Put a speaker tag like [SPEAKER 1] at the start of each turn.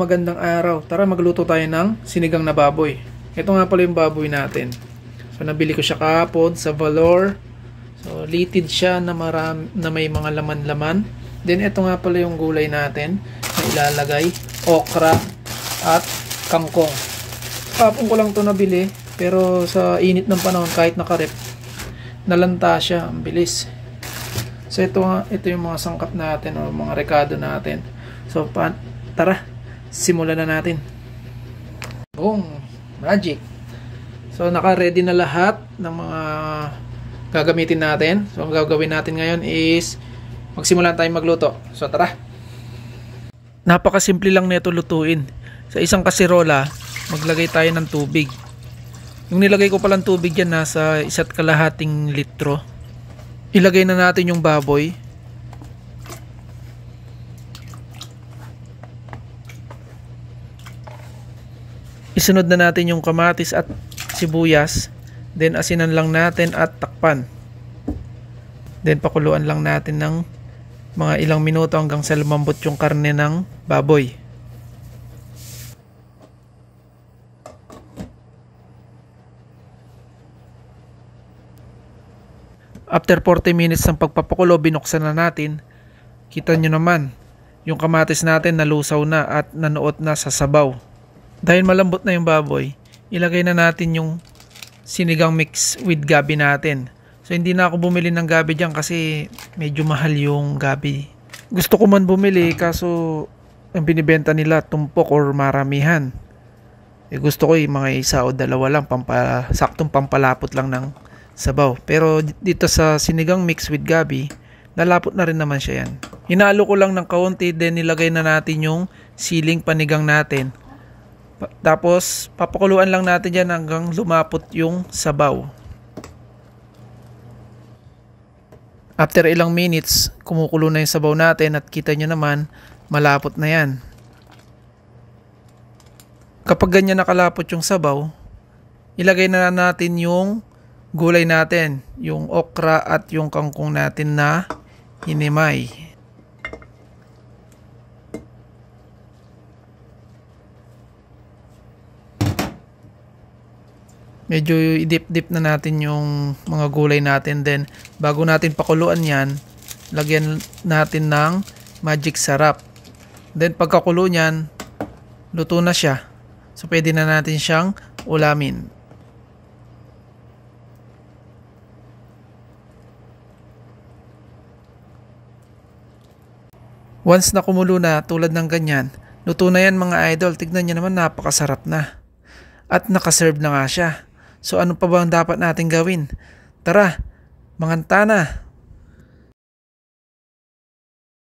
[SPEAKER 1] Magandang araw. Tara magluto tayo ng sinigang na baboy. Ito nga pala yung baboy natin. So nabili ko siya kahapon sa Valor. So litid siya na may mga laman-laman. Then ito nga pala yung gulay natin na ilalagay, okra at kangkong. Kahapon ko lang to nabili, pero sa init ng panahon kahit nakarep, nalanta siya, ang bilis. So ito yung mga sangkap natin o mga rekado natin. So tara, simulan na natin. Boom! Magic! So naka-ready na lahat ng mga gagamitin natin. So ang gagawin natin ngayon is magsimulan tayong magluto. So tara! Napakasimple lang nito lutuin. Sa isang kasirola, maglagay tayo ng tubig. Yung nilagay ko palang tubig yan nasa 1.5 litro. Ilagay na natin yung baboy. Isunod na natin yung kamatis at sibuyas. Then asinan lang natin at takpan. Then pakuluan lang natin ng mga ilang minuto hanggang sa lumambot yung karne ng baboy. After 40 minutes ng pagpapakulo, binuksan na natin. Kita nyo naman, yung kamatis natin nalusaw na at nanuot na sa sabaw. Dahil malambot na yung baboy, ilagay na natin yung sinigang mix with gabi natin. So hindi na ako bumili ng gabi dyan kasi medyo mahal yung gabi. Gusto ko man bumili kaso ang binibenta nila tumpok or maramihan. Gusto ko yung mga isa o dalawa lang, saktong pampalapot lang ng sabaw. Pero dito sa sinigang mix with gabi, nalapot na rin naman siya yan. Hinalo ko lang ng kaunti, then nilagay na natin yung siling panigang natin. Tapos papakuluan lang natin yan hanggang lumapot yung sabaw. After ilang minutes, kumukulo na yung sabaw natin at kita nyo naman, malapot na yan. Kapag ganyan nakalapot yung sabaw, ilagay na natin yung gulay natin, yung okra at yung kangkong natin na hinimay. Medyo i-dip-dip na natin yung mga gulay natin. Then bago natin pakuluan yan, lagyan natin ng magic sarap. Then pagkakulo nyan, luto na siya. So pwede na natin siyang ulamin. Once na kumulo na tulad ng ganyan, luto na yan mga idol. Tignan nyo naman, napakasarap na. At nakaserve na nga siya. So ano pa ba ang dapat natin gawin? Tara, manganta na!